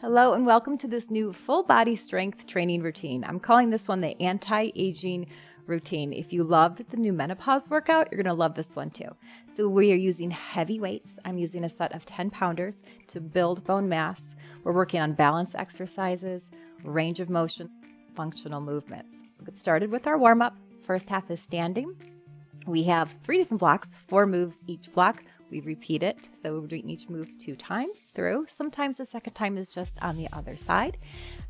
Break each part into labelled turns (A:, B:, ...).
A: Hello and welcome to this new full body strength training routine. I'm calling this one the anti-aging routine. If you loved the new menopause workout, you're going to love this one too. So we are using heavy weights. I'm using a set of 10 pounders to build bone mass. We're working on balance exercises, range of motion, functional movements. We'll get started with our warm-up. First half is standing. We have 3 different blocks, 4 moves each block. We repeat it, so we're doing each move 2 times through. Sometimes the second time is just on the other side.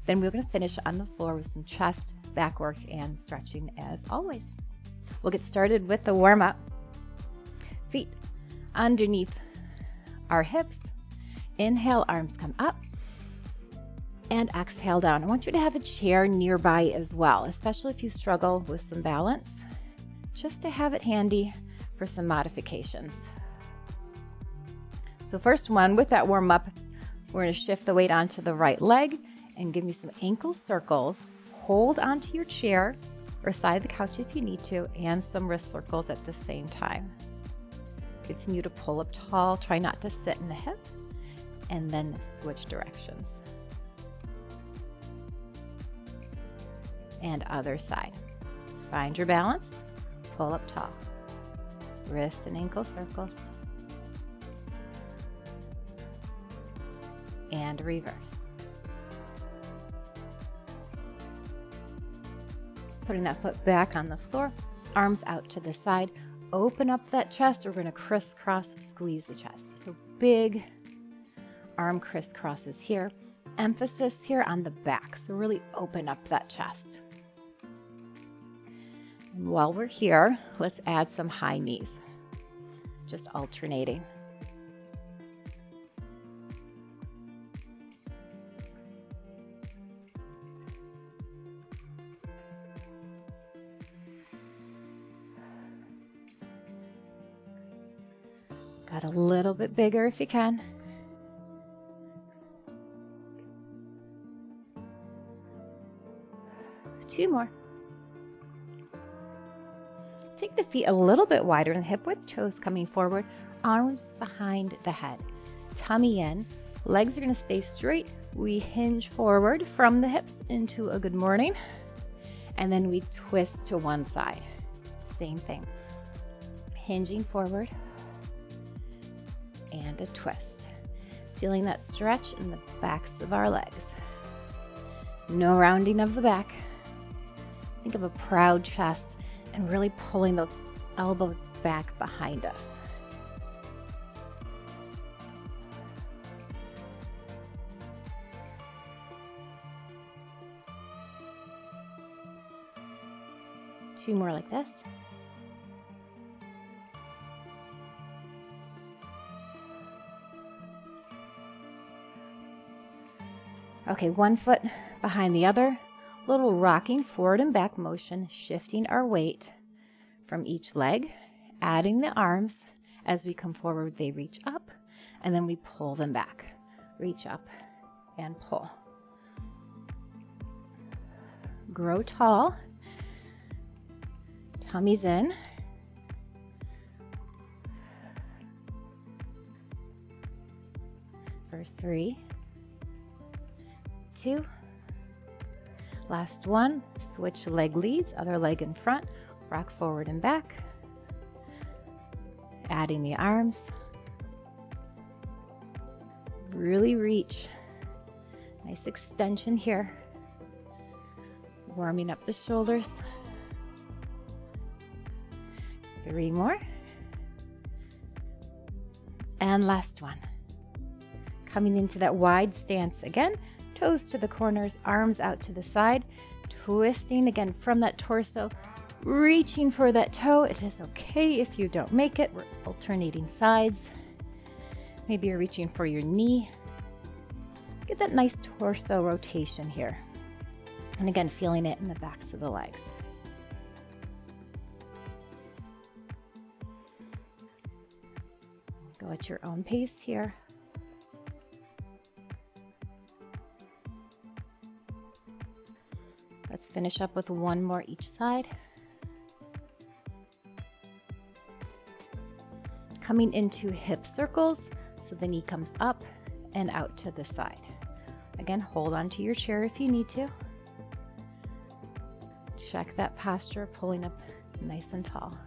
A: Then we're going to finish on the floor with some chest, back work, and stretching as always. We'll get started with the warm-up. Feet underneath our hips. Inhale, arms come up. And exhale down. I want you to have a chair nearby as well, especially if you struggle with some balance, just to have it handy for some modifications. So first one, with that warm up, we're going to shift the weight onto the right leg and give me some ankle circles. Hold onto your chair or side of the couch if you need to, and some wrist circles at the same time. Continue to pull up tall. Try not to sit in the hip, and then switch directions. And other side. Find your balance. Pull up tall. Wrist and ankle circles. And reverse. Putting that foot back on the floor, arms out to the side. Open up that chest. We're going to crisscross squeeze the chest. So big arm crisscrosses here. Emphasis here on the back. So really open up that chest. And while we're here, let's add some high knees. Just alternating. Got a little bit bigger if you can. Two more. Take the feet a little bit wider than hip width, toes coming forward, arms behind the head. Tummy in, legs are going to stay straight. We hinge forward from the hips into a good morning, and then we twist to one side. Same thing. Hinging forward. And a twist. Feeling that stretch in the backs of our legs. No rounding of the back. Think of a proud chest and really pulling those elbows back behind us. Two more like this. Okay, one foot behind the other, little rocking forward and back motion, shifting our weight from each leg, adding the arms. As we come forward, they reach up, and then we pull them back. Reach up and pull. Grow tall. Tummy's in. For 3, 2, last one. Switch leg leads, other leg in front, rock forward and back, adding the arms. Really reach. Nice extension here. Warming up the shoulders. 3 more. And last one. Coming into that wide stance again. Toes to the corners, arms out to the side, twisting again from that torso, reaching for that toe. It is okay if you don't make it. We're alternating sides. Maybe you're reaching for your knee. Get that nice torso rotation here. And again, feeling it in the backs of the legs. Go at your own pace here. Let's finish up with one more each side. Coming into hip circles, so the knee comes up and out to the side. Again, hold on to your chair if you need to. Check that posture, pulling up nice and tall.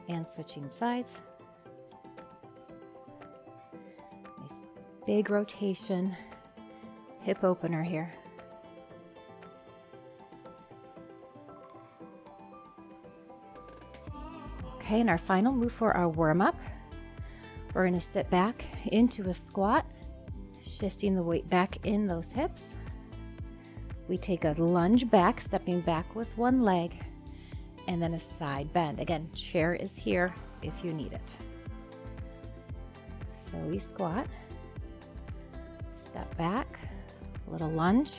A: And switching sides. Nice big rotation, hip opener here. Okay, and our final move for our warm-up, we're going to sit back into a squat, shifting the weight back in those hips. We take a lunge back, stepping back with one leg, and then a side bend. Again, chair is here if you need it. So we squat, step back, little lunge,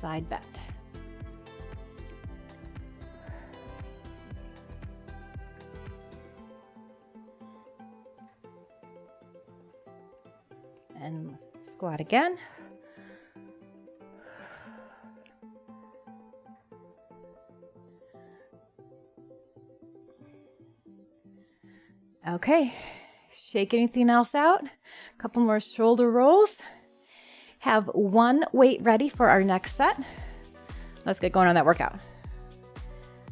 A: side bend. And squat again. Okay, shake anything else out. A couple more shoulder rolls. Have one weight ready for our next set. Let's get going on that workout.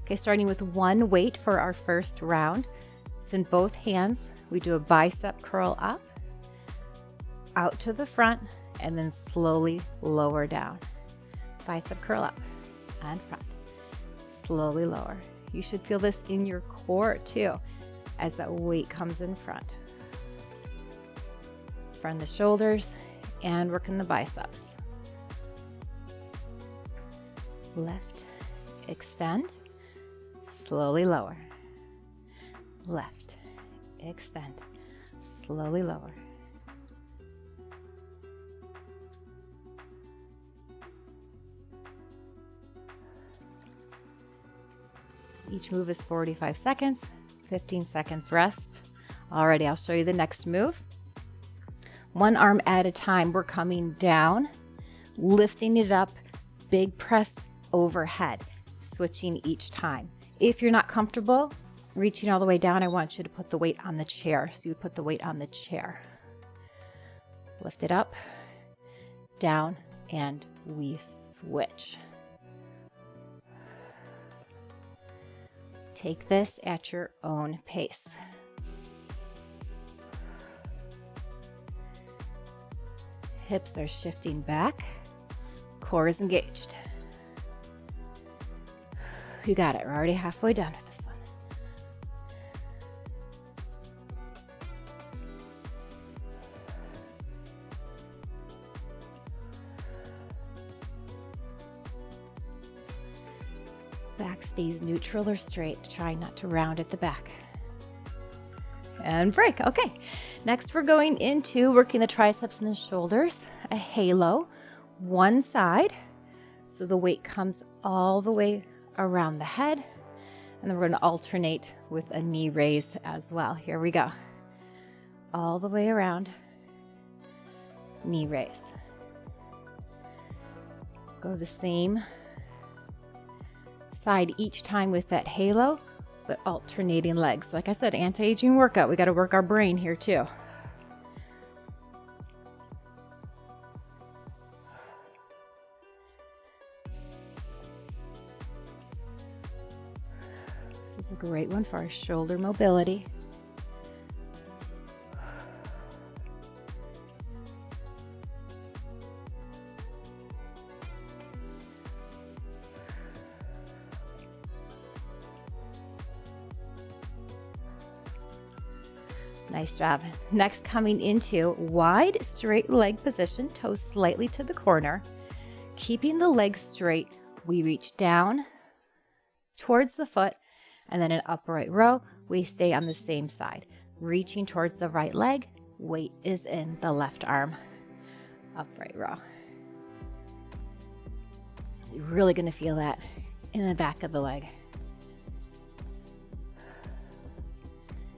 A: Okay, starting with one weight for our first round. It's in both hands. We do a bicep curl up, out to the front, and then slowly lower down. Bicep curl up and front, slowly lower. You should feel this in your core too, as that weight comes in front. Front the shoulders and working the biceps. Left, extend, slowly lower. Left, extend, slowly lower. Each move is 45 seconds, 15 seconds rest. Alrighty, I'll show you the next move. One arm at a time, we're coming down, lifting it up, big press overhead, switching each time. If you're not comfortable reaching all the way down, I want you to put the weight on the chair. So you put the weight on the chair. Lift it up, down, and we switch. Take this at your own pace. Hips are shifting back, core is engaged. You got it, we're already halfway done with this one. Back stays neutral or straight. Try not to round at the back. And break. Okay. Next, we're going into working the triceps and the shoulders. A halo, one side. So the weight comes all the way around the head. And then we're going to alternate with a knee raise as well. Here we go. All the way around. Knee raise. Go the same side each time with that halo, but alternating legs. Like I said, anti-aging workout. We got to work our brain here too. This is a great one for our shoulder mobility. Nice job. Next, coming into wide straight leg position, toes slightly to the corner. Keeping the legs straight, we reach down towards the foot, and then an upright row, we stay on the same side. Reaching towards the right leg, weight is in the left arm. Upright row. You're really going to feel that in the back of the leg.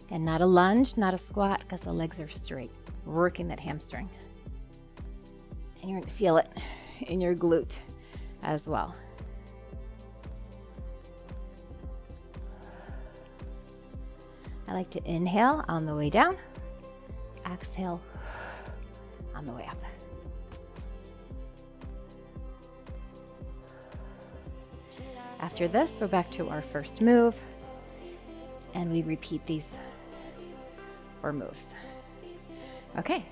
A: And not a lunge, not a squat, because the legs are straight. Working that hamstring. And you're going to feel it in your glute as well. I like to inhale on the way down, exhale on the way up. After this, we're back to our first move, and we repeat these 4 moves. Okay.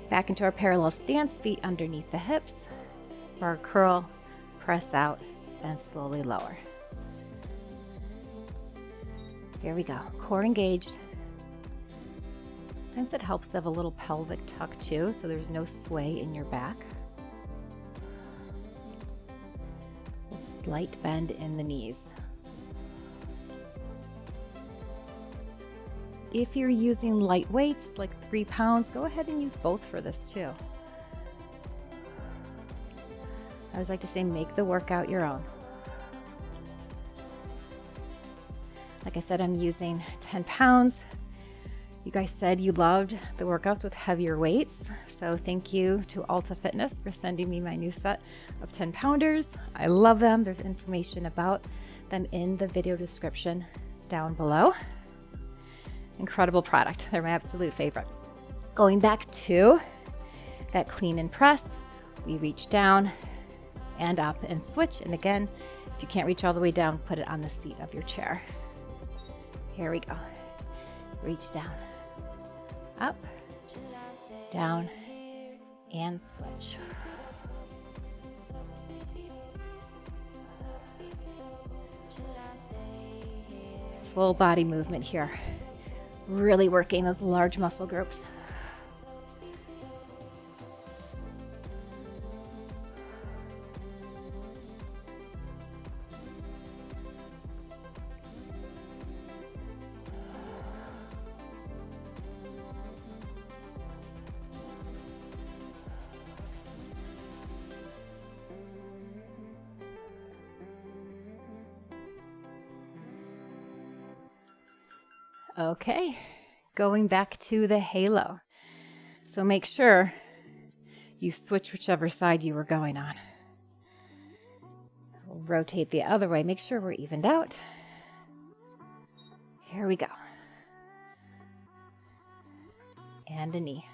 A: Back into our parallel stance, feet underneath the hips. For our curl, press out, then slowly lower. Here we go. Core engaged. Sometimes it helps to have a little pelvic tuck too, so there's no sway in your back. A slight bend in the knees. If you're using light weights, like 3 pounds, go ahead and use both for this too. I always like to say, make the workout your own. Like I said, I'm using 10 pounds. You guys said you loved the workouts with heavier weights. So thank you to Ulta Fitness for sending me my new set of 10 pounders. I love them. There's information about them in the video description down below. Incredible product. They're my absolute favorite. Going back to that clean and press, we reach down and up and switch. And again, if you can't reach all the way down, put it on the seat of your chair. Here we go. Reach down, up, down, and switch. Full body movement here. Really working those large muscle groups. Okay, going back to the halo. So make sure you switch whichever side you were going on. We'll rotate the other way. Make sure we're evened out. Here we go. And a knee.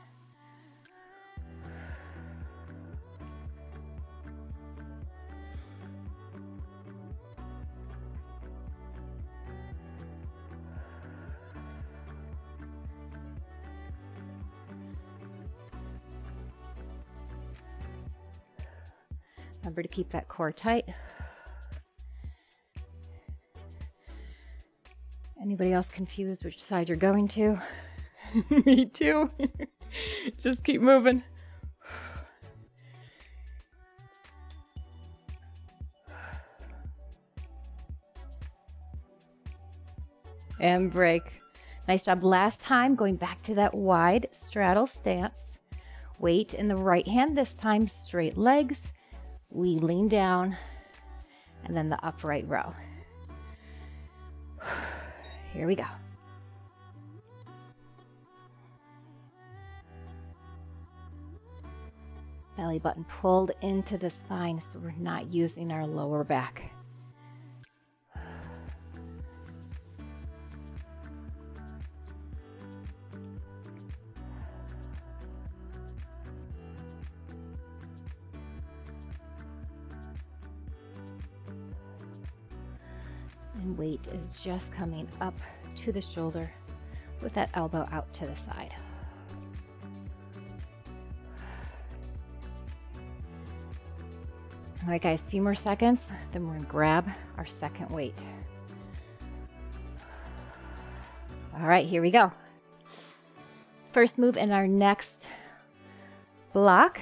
A: Remember to keep that core tight. Anybody else confused which side you're going to? Me too. Just keep moving. And break. Nice job last time, going back to that wide straddle stance. Weight in the right hand, this time straight legs. We lean down, and then the upright row. Here we go. Belly button pulled into the spine, so we're not using our lower back. And weight is just coming up to the shoulder with that elbow out to the side. All right, guys, a few more seconds, then we're gonna grab our second weight. All right, here we go. First move in our next block,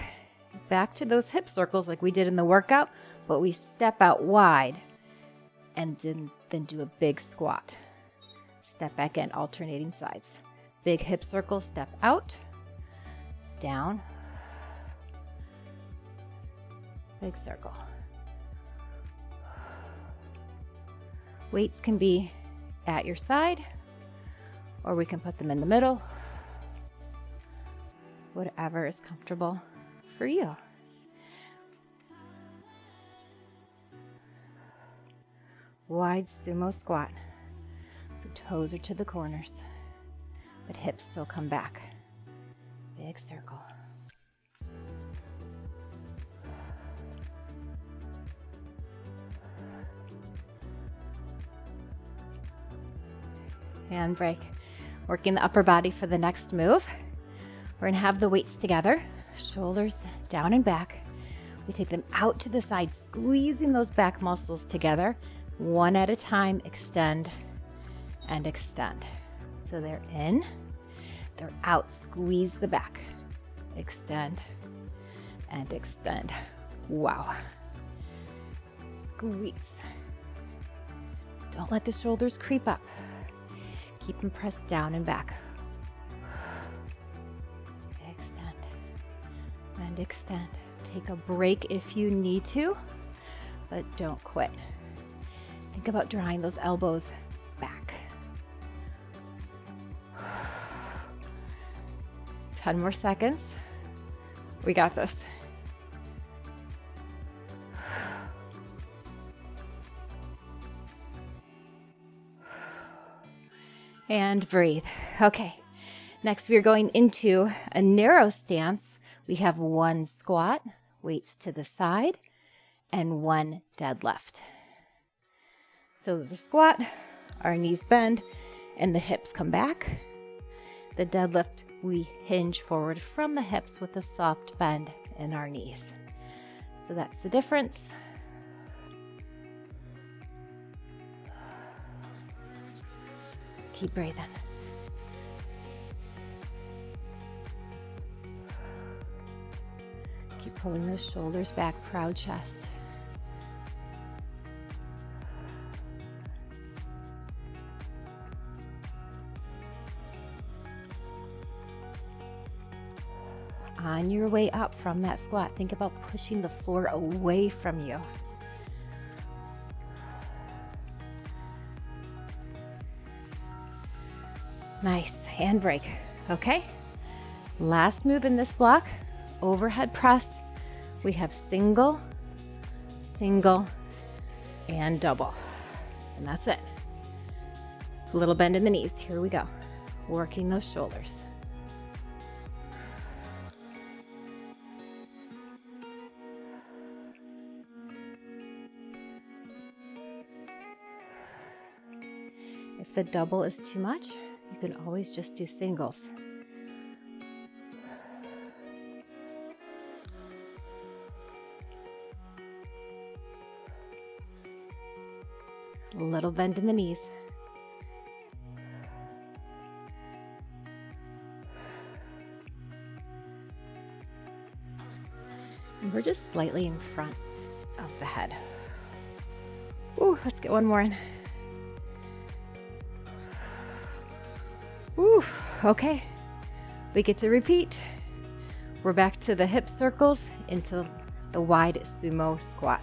A: back to those hip circles like we did in the workout, but we step out wide and then do a big squat. Step back in, alternating sides. Big hip circle, step out, down, big circle. Weights can be at your side, or we can put them in the middle. Whatever is comfortable for you. Wide sumo squat. So toes are to the corners, but hips still come back. Big circle. And break. Working the upper body for the next move. We're gonna have the weights together, shoulders down and back. We take them out to the side, squeezing those back muscles together. One at a time, extend and extend. So they're in, they're out, squeeze the back, extend and extend. Wow. Squeeze. Don't let the shoulders creep up. Keep them pressed down and back. Extend and extend. Take a break if you need to, but don't quit. Think about drawing those elbows back. 10 more seconds. We got this. And breathe. Okay. Next, we are going into a narrow stance. We have one squat, weights to the side, and one deadlift. So the squat, our knees bend, and the hips come back. The deadlift, we hinge forward from the hips with a soft bend in our knees. So that's the difference. Keep breathing. Keep pulling those shoulders back, proud chest. On your way up from that squat, think about pushing the floor away from you. Nice, hand break. Okay, last move in this block, overhead press. We have single, single, and double. And that's it. A little bend in the knees. Here we go. Working those shoulders. If the double is too much, you can always just do singles. A little bend in the knees. And we're just slightly in front of the head. Ooh, let's get one more in. Ooh, okay. We get to repeat. We're back to the hip circles into the wide sumo squat.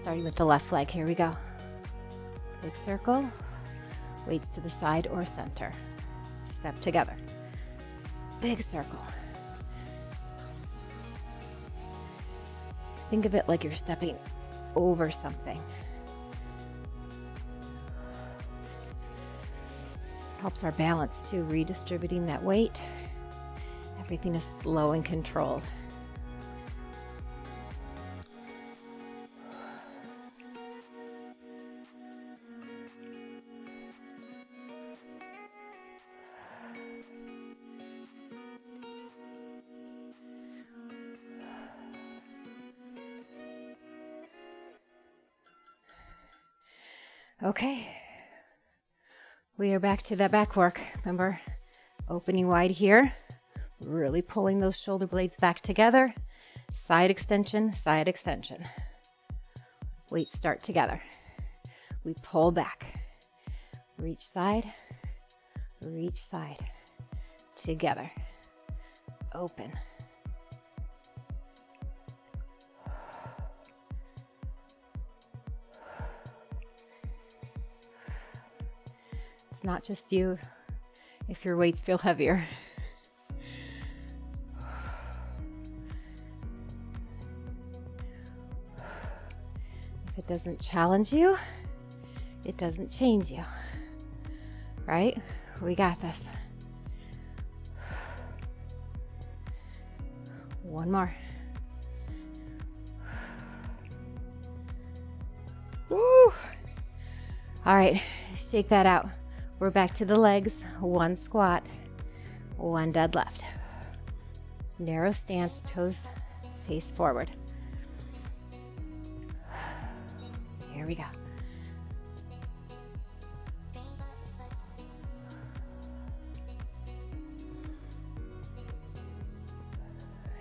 A: Starting with the left leg, here we go. Big circle, weights to the side or center. Step together. Big circle. Think of it like you're stepping over something. This helps our balance too, redistributing that weight. Everything is slow and controlled. Okay, we are back to that back work. Remember, opening wide here, really pulling those shoulder blades back together. Side extension, weights start together. We pull back, reach side, together, open. Not just you, if your weights feel heavier. If it doesn't challenge you, it doesn't change you, right? We got this. One more. Woo! All right, shake that out. We're back to the legs. One squat, one deadlift. Narrow stance, toes face forward. Here we go.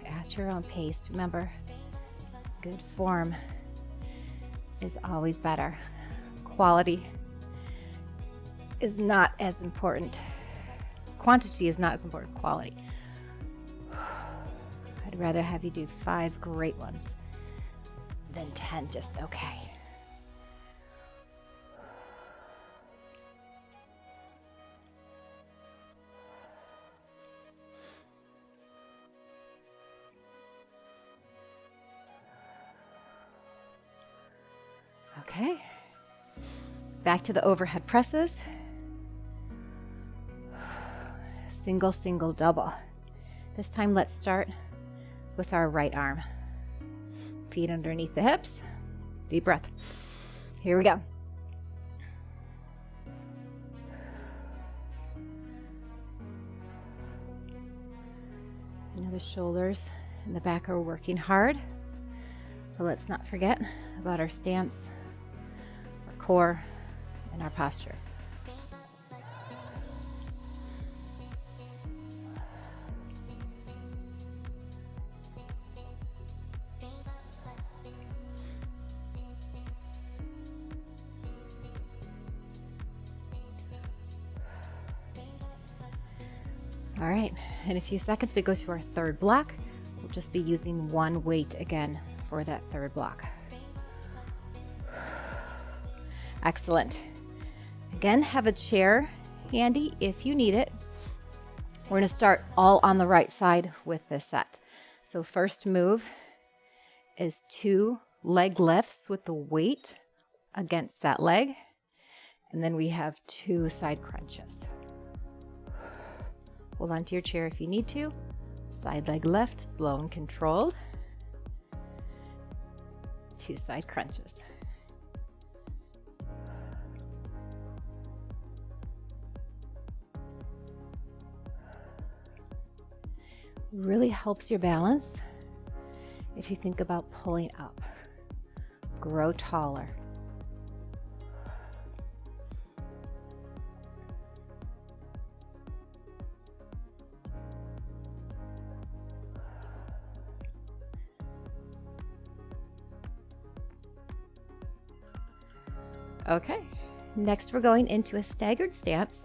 A: At your own pace. Remember, good form is always better. Quality is not as important. Quantity is not as important as quality. I'd rather have you do 5 great ones than 10 just okay. Okay, back to the overhead presses. Single, single, double. This time let's start with our right arm. Feet underneath the hips. Deep breath. Here we go. I know the shoulders and the back are working hard, but let's not forget about our stance, our core, and our posture. All right, in a few seconds we go to our third block. We'll just be using one weight again for that third block. Excellent. Again, have a chair handy if you need it. We're going to start all on the right side with this set. So first move is 2 leg lifts with the weight against that leg. And then we have 2 side crunches. Hold on to your chair if you need to. Side leg lift, slow and controlled. 2 side crunches. Really helps your balance if you think about pulling up. Grow taller. Okay, next we're going into a staggered stance.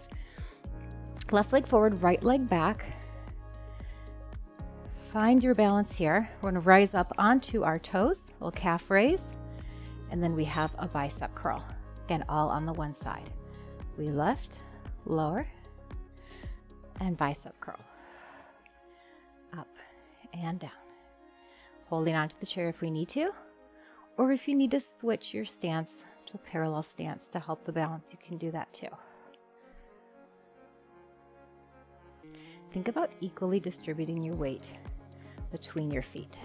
A: Left leg forward, right leg back. Find your balance here. We're going to rise up onto our toes, a little calf raise, and then we have a bicep curl. Again, all on the one side. We lift, lower, and bicep curl. Up and down. Holding onto the chair if we need to, or if you need to switch your stance to a parallel stance to help the balance, you can do that too. Think about equally distributing your weight between your feet.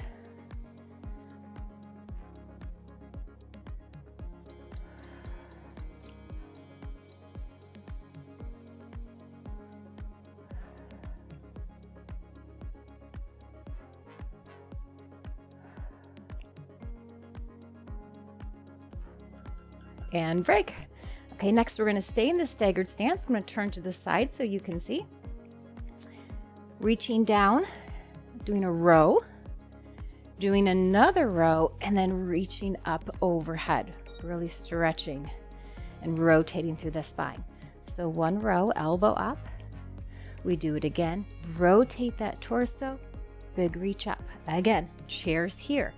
A: And break. Okay, next we're going to stay in this staggered stance. I'm going to turn to the side so you can see. Reaching down, doing a row, doing another row, and then reaching up overhead, really stretching and rotating through the spine. So one row, elbow up. We do it again. Rotate that torso, big reach up. Again, chairs here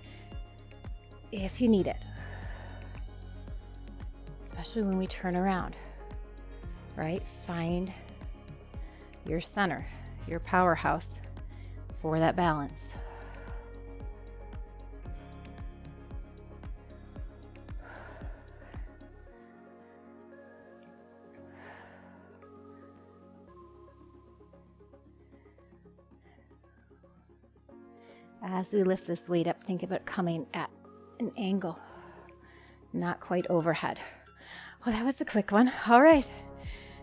A: if you need it. Especially when we turn around, right? Find your center, your powerhouse for that balance. As we lift this weight up, think about coming at an angle, not quite overhead. Well, that was a quick one. All right.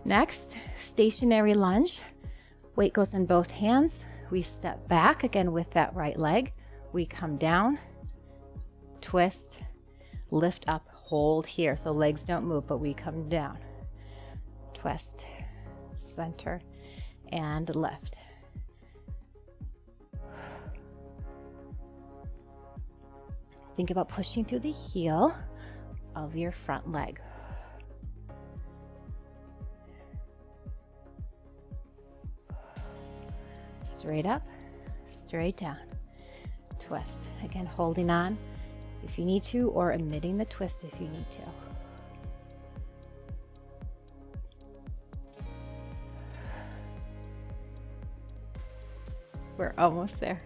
A: Next, stationary lunge. Weight goes in both hands. We step back again with that right leg. We come down, twist, lift up, hold here. So legs don't move, but we come down, twist, center, and lift. Think about pushing through the heel of your front leg. Straight up, straight down, twist. Again, holding on if you need to, or omitting the twist if you need to. We're almost there.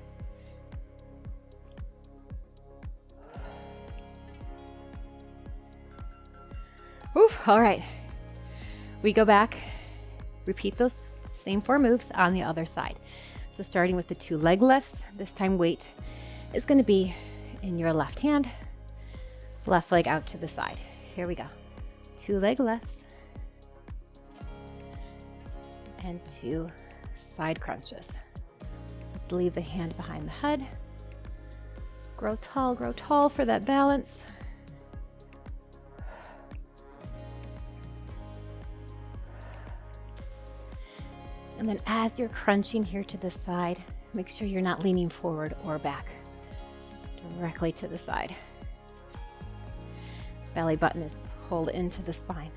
A: Oof, all right. We go back, repeat those same 4 moves on the other side. So starting with the 2 leg lifts, this time weight is going to be in your left hand, left leg out to the side. Here we go. 2 leg lifts and 2 side crunches. Let's leave the hand behind the head. Grow tall for that balance. And then as you're crunching here to the side, make sure you're not leaning forward or back, directly to the side. Belly button is pulled into the spine.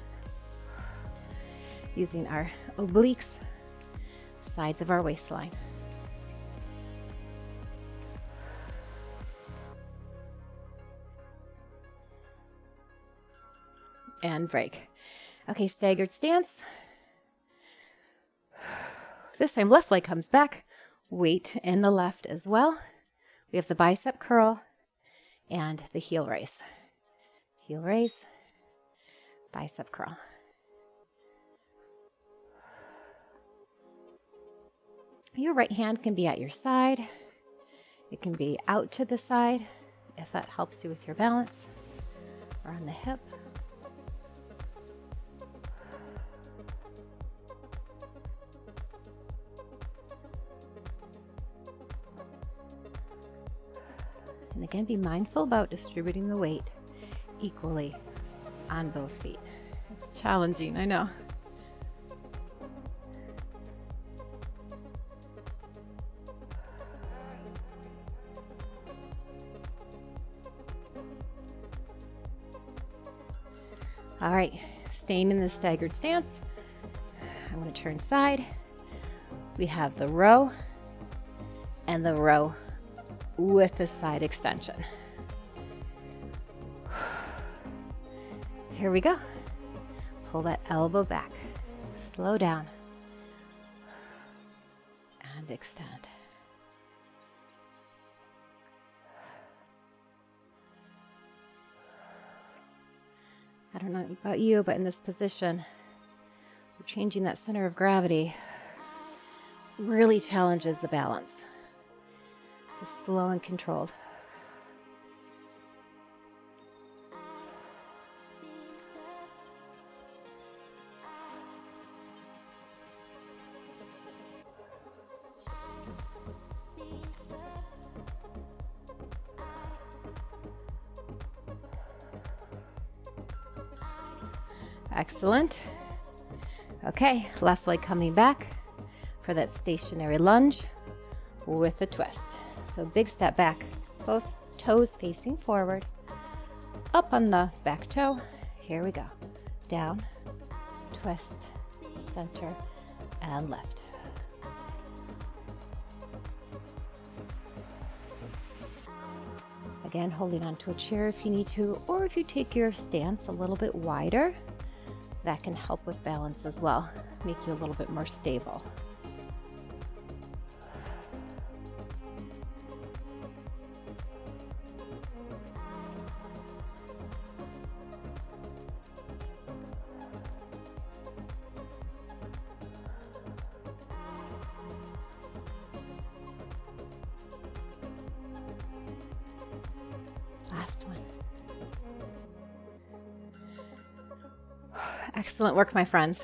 A: Using our obliques, sides of our waistline. And break. Okay, staggered stance. This time left leg comes back, weight in the left as well. We have the bicep curl and the heel raise. Heel raise, bicep curl. Your right hand can be at your side. It can be out to the side if that helps you with your balance, or on the hip. And again, be mindful about distributing the weight equally on both feet. It's challenging, I know. All right, staying in the staggered stance, I'm going to turn side. We have the row and the row with the side extension. Here we go. Pull that elbow back. Slow down. And extend. I don't know about you, but in this position, we're changing that center of gravity really challenges the balance. So slow and controlled. Excellent. Okay, left leg coming back for that stationary lunge with a twist. So big step back, both toes facing forward, up on the back toe. Here we go. Down, twist, center, and lift. Again, holding onto a chair if you need to, or if you take your stance a little bit wider, that can help with balance as well, make you a little bit more stable. Excellent work, my friends.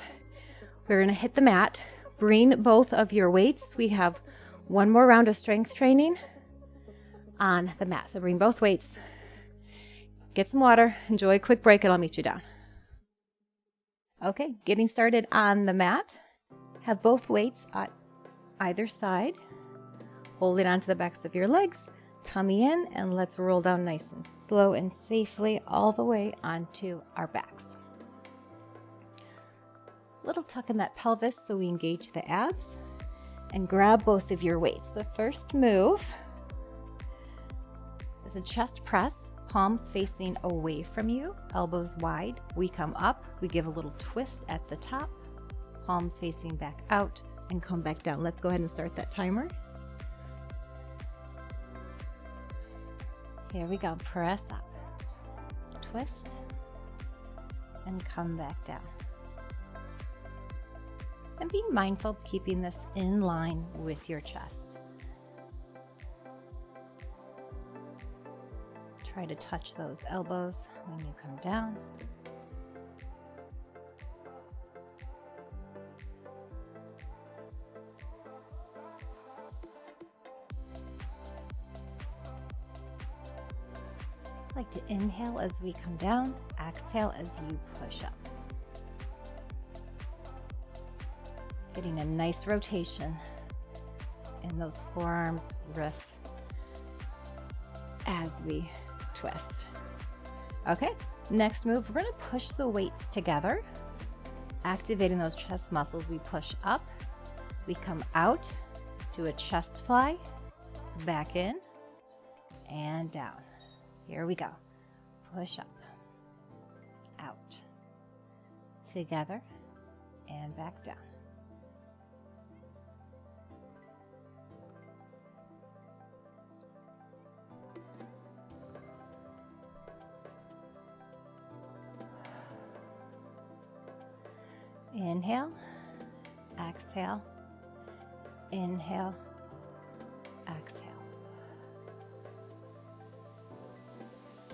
A: We're going to hit the mat. Bring both of your weights. We have one more round of strength training on the mat. So bring both weights. Get some water. Enjoy a quick break and I'll meet you down. Okay, getting started on the mat. Have both weights at either side. Hold it onto the backs of your legs. Tummy in, and let's roll down nice and slow and safely all the way onto our backs. Little tuck in that pelvis so we engage the abs, and grab both of your weights. The first move is a chest press, palms facing away from you, elbows wide. We come up, we give a little twist at the top, palms facing back out, and come back down. Let's go ahead and start that timer. Here we go, press up, twist, and come back down. And be mindful of keeping this in line with your chest. Try to touch those elbows when you come down. Like to inhale as we come down, exhale as you push up. Getting a nice rotation in those forearms, wrists, as we twist. Okay, next move, we're gonna push the weights together, activating those chest muscles. We push up, we come out to a chest fly, back in, and down. Here we go. Push up, out, together, and back down. Inhale, exhale, inhale, exhale.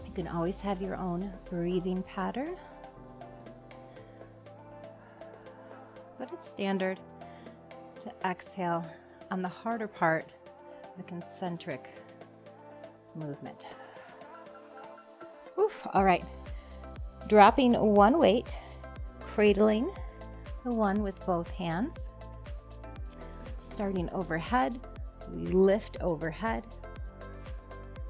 A: You can always have your own breathing pattern, but it's standard to exhale on the harder part, the concentric movement. Oof, all right, dropping one weight, cradling the one with both hands. Starting overhead, we lift overhead,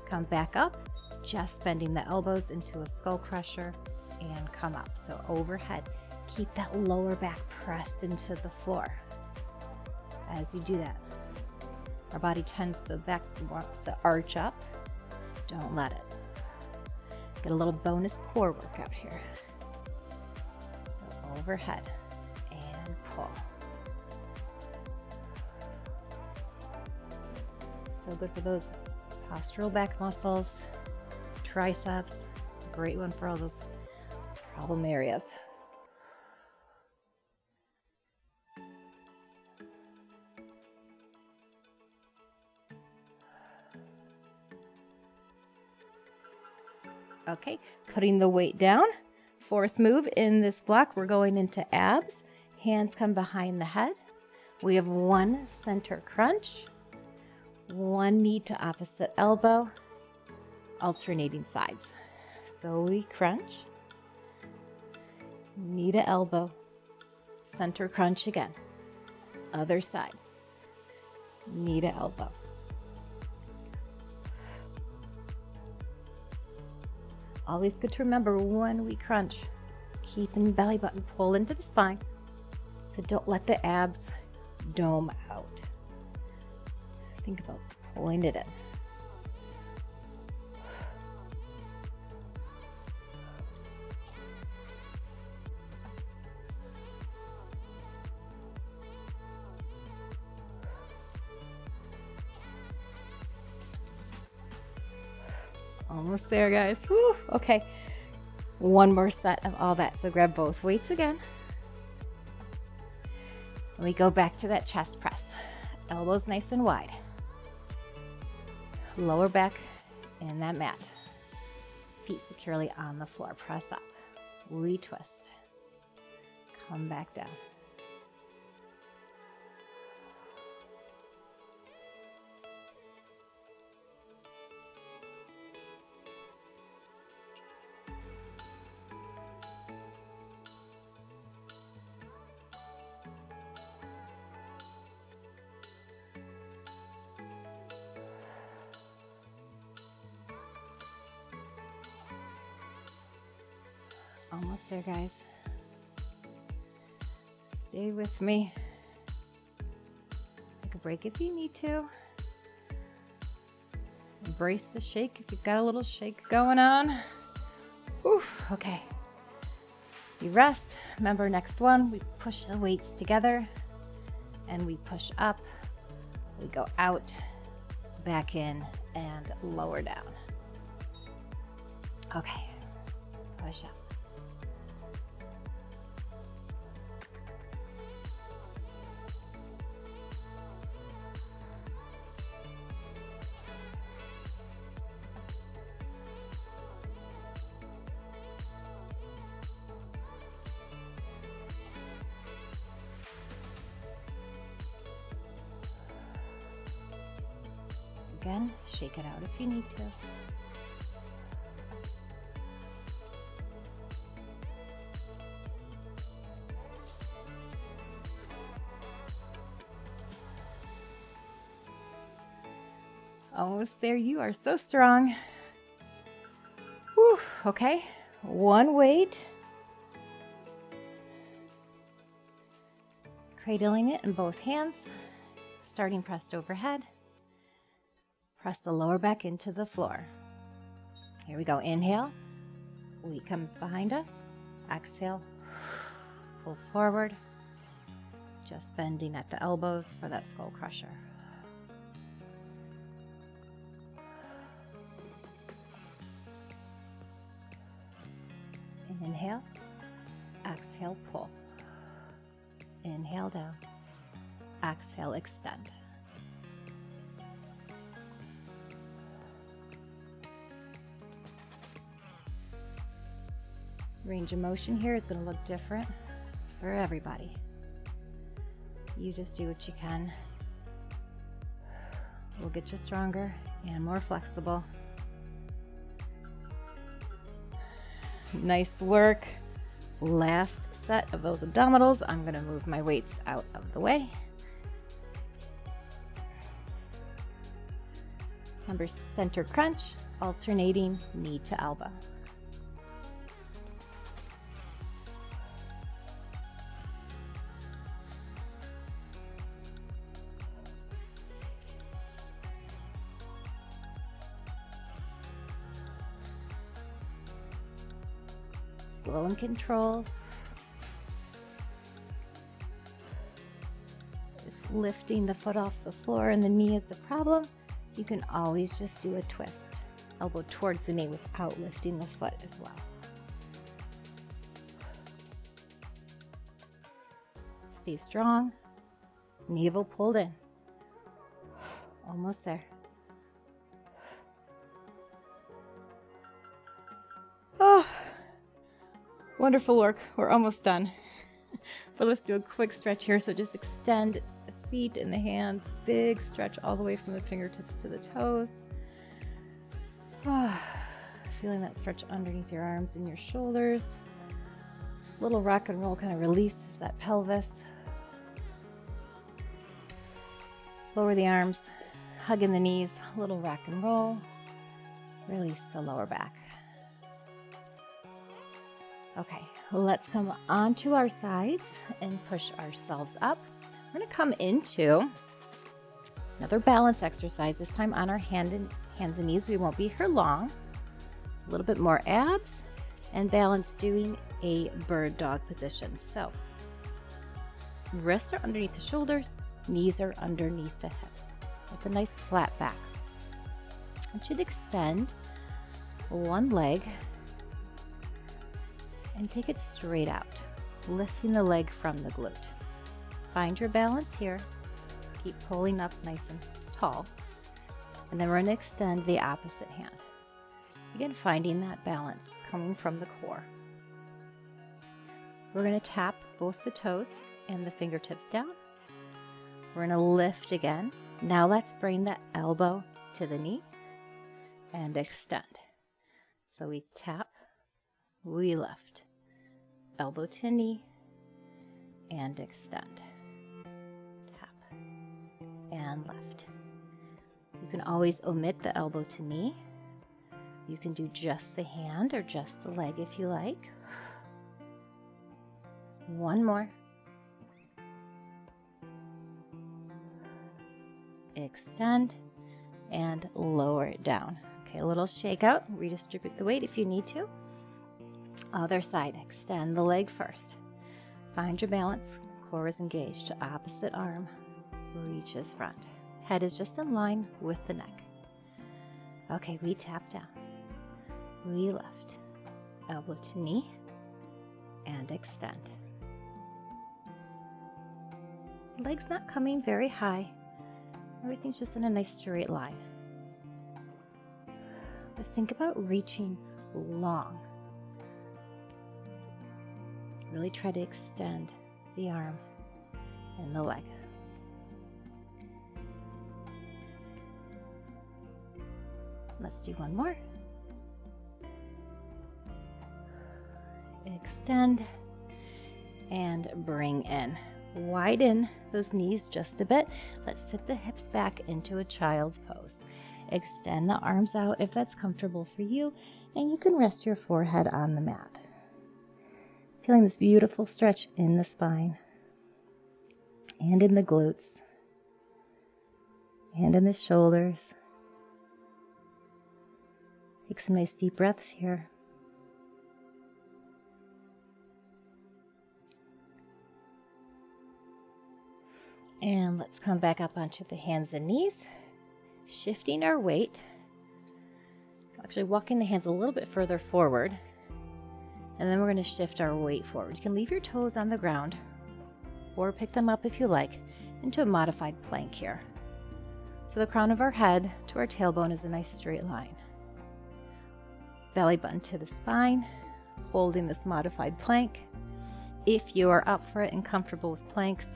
A: come back up, just bending the elbows into a skull crusher and come up. So overhead, keep that lower back pressed into the floor. As you do that, our body tends to wants to arch up. Don't let it. Get a little bonus core workout here. So overhead and pull. So good for those postural back muscles, triceps. It's a great one for all those problem areas. Okay, putting the weight down. Fourth move in this block, we're going into abs. Hands come behind the head. We have one center crunch, one knee to opposite elbow, alternating sides. So we crunch, knee to elbow, center crunch again, other side, knee to elbow. Always good to remember when we crunch, keeping the belly button pull into the spine. So don't let the abs dome out. Think about pulling it in. Almost there, guys. Whew. Okay, one more set of all that. So grab both weights again. And we go back to that chest press. Elbows nice and wide. Lower back in that mat. Feet securely on the floor. Press up. We twist. Come back down. Almost there, guys. Stay with me. Take a break if you need to. Embrace the shake if you've got a little shake going on. Whew, okay. You rest. Remember, next one, we push the weights together and we push up. We go out, back in, and lower down. Okay. Push up. Again, shake it out if you need to. Almost there. You are so strong. Whew, okay, one weight. Cradling it in both hands, starting pressed overhead. Press the lower back into the floor. Here we go. Inhale. Weight comes behind us. Exhale. Pull forward. Just bending at the elbows for that skull crusher. Inhale. Exhale. Pull. Inhale down. Exhale. Extend. Range of motion here is going to look different for everybody. You just do what you can. We'll get you stronger and more flexible. Nice work. Last set of those abdominals. I'm going to move my weights out of the way. Remember, center crunch, alternating knee to elbow. Slow and controlled. If lifting the foot off the floor and the knee is the problem, you can always just do a twist. Elbow towards the knee without lifting the foot as well. Stay strong. Navel pulled in. Almost there. Oh. Wonderful work. We're almost done. But let's do a quick stretch here. So just extend the feet and the hands. Big stretch all the way from the fingertips to the toes. Feeling that stretch underneath your arms and your shoulders. Little rock and roll kind of releases that pelvis. Lower the arms, hug in the knees, little rock and roll. Release the lower back. Okay, let's come onto our sides and push ourselves up. We're going to come into another balance exercise, this time on our hands and knees. We won't be here long. A little bit more abs and balance, doing a bird dog position. So wrists are underneath the shoulders, knees are underneath the hips with a nice flat back. I want you to extend one leg and take it straight out, lifting the leg from the glute. Find your balance here. Keep pulling up nice and tall. And then we're going to extend the opposite hand. Again, finding that balance. It's coming from the core. We're going to tap both the toes and the fingertips down. We're going to lift again. Now let's bring the elbow to the knee and extend. So we tap, we lift, elbow to knee and extend. Tap and lift. You can always omit the elbow to knee. You can do just the hand or just the leg if you like. One more. Extend and lower it down. Okay, a little shake out. Redistribute the weight if you need to. Other side, extend the leg first. Find your balance. Core is engaged. Opposite arm reaches front. Head is just in line with the neck. Okay, we tap down. We lift. Elbow to knee and extend. Legs not coming very high. Everything's just in a nice straight line. But think about reaching long. Really try to extend the arm and the leg. Let's do one more. Extend and bring in. Widen those knees just a bit. Let's sit the hips back into a child's pose. Extend the arms out if that's comfortable for you, and you can rest your forehead on the mat. Feeling this beautiful stretch in the spine and in the glutes and in the shoulders. Take some nice deep breaths here. And let's come back up onto the hands and knees, shifting our weight. Actually walking the hands a little bit further forward. And then we're going to shift our weight forward. You can leave your toes on the ground or pick them up if you like into a modified plank here. So the crown of our head to our tailbone is a nice straight line. Belly button to the spine, holding this modified plank. If you are up for it and comfortable with planks,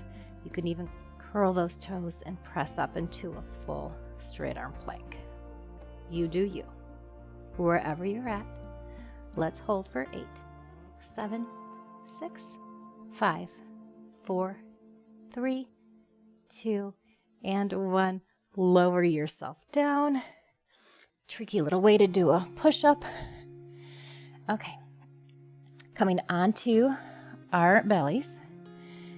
A: you can even curl those toes and press up into a full straight arm plank. You do you. Wherever you're at, let's hold for 8, 7, 6, 5, 4, 3, 2, and 1. Lower yourself down. Tricky little way to do a push-up. Okay. Coming onto our bellies.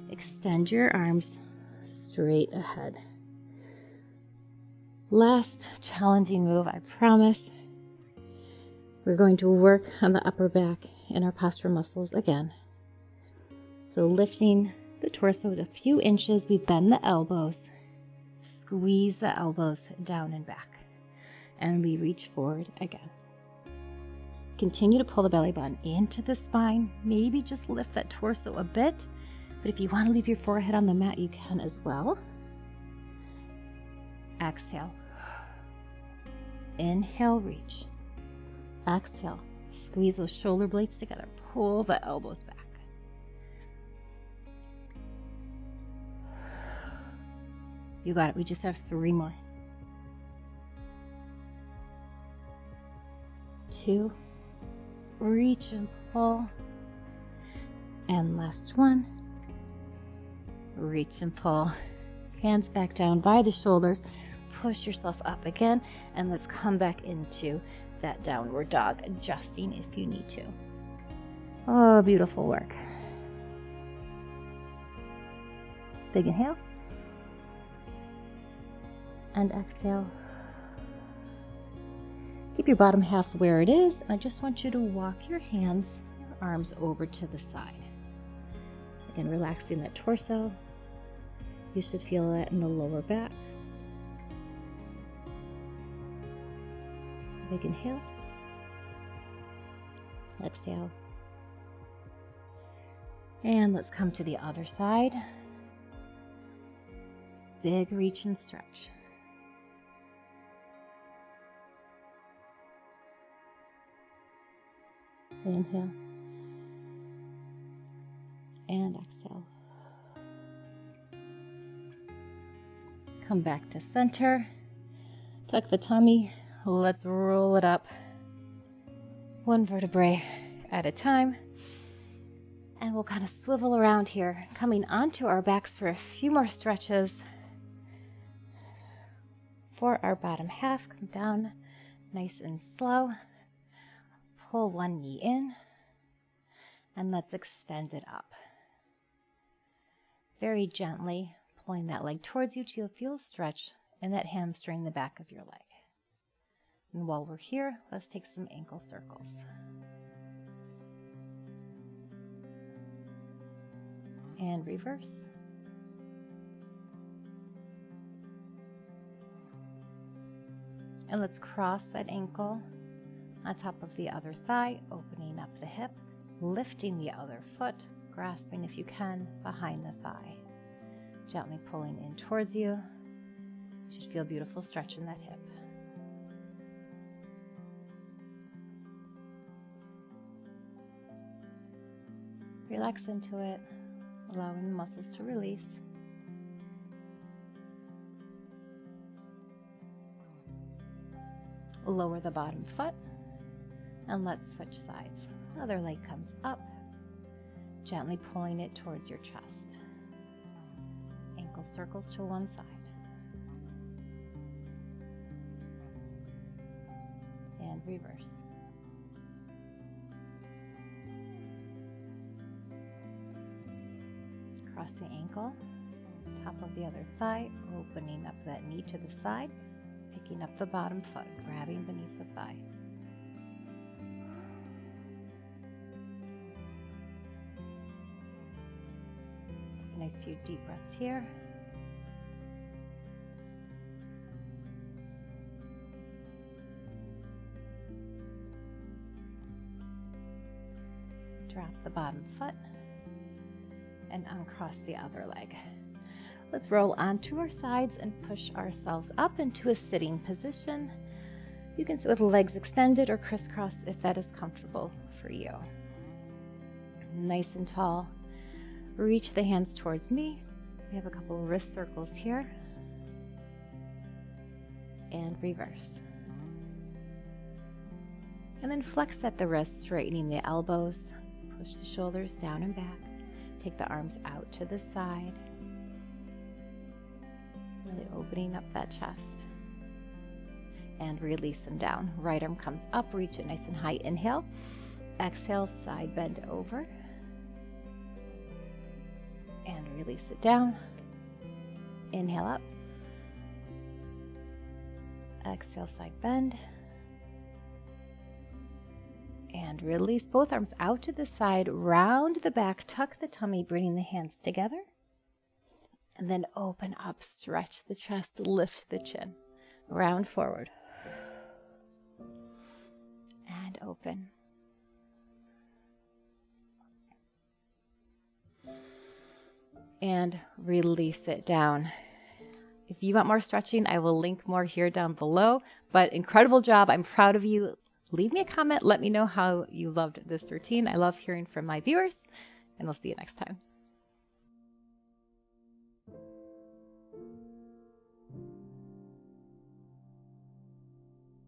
A: Extend your arms straight ahead. Last challenging move, I promise. We're going to work on the upper back and our posture muscles again. So lifting the torso a few inches, we bend the elbows, squeeze the elbows down and back, and we reach forward again. Continue to pull the belly button into the spine. Maybe just lift that torso a bit, but if you want to leave your forehead on the mat, you can as well. Exhale. Inhale, reach. Exhale, squeeze those shoulder blades together. Pull the elbows back. You got it. We just have 3 more. 2. Reach and pull. And last one. Reach and pull. Hands back down by the shoulders. Push yourself up again. And let's come back into that downward dog, adjusting if you need to. Oh, beautiful work. Big inhale. And exhale. Keep your bottom half where it is, and I just want you to walk your hands, your arms over to the side. Again, relaxing that torso. You should feel that in the lower back. Big inhale. Exhale. And let's come to the other side. Big reach and stretch. Inhale. And exhale. Come back to center. Tuck the tummy. Let's roll it up. One vertebrae at a time. And we'll kind of swivel around here, coming onto our backs for a few more stretches. For our bottom half, come down nice and slow. Pull one knee in, and let's extend it up. Very gently pulling that leg towards you till you feel a stretch in that hamstring, the back of your leg. And while we're here, let's take some ankle circles. And reverse. And let's cross that ankle on top of the other thigh, opening up the hip, lifting the other foot, grasping if you can behind the thigh. Gently pulling in towards you. You should feel a beautiful stretch in that hip. Relax into it, allowing the muscles to release. Lower the bottom foot, and let's switch sides. Other leg comes up, gently pulling it towards your chest. Ankle circles to one side. And reverse. Cross the ankle, top of the other thigh, opening up that knee to the side, picking up the bottom foot, grabbing beneath the thigh. Take a nice few deep breaths here. Drop the bottom foot and uncross the other leg. Let's roll onto our sides and push ourselves up into a sitting position. You can sit with legs extended or crisscross if that is comfortable for you. Nice and tall. Reach the hands towards me. We have a couple of wrist circles here. And reverse. And then flex at the wrists, straightening the elbows. Push the shoulders down and back. Take the arms out to the side. Really opening up that chest. And release them down. Right arm comes up, reach it nice and high. Inhale. Exhale, side bend over. And release it down. Inhale up. Exhale, side bend. And release both arms out to the side, round the back, tuck the tummy, bringing the hands together. And then open up, stretch the chest, lift the chin. Round forward. And open. And release it down. If you want more stretching, I will link more here down below. But incredible job. I'm proud of you. Leave me a comment. Let me know how you loved this routine. I love hearing from my viewers, and we'll see you next time.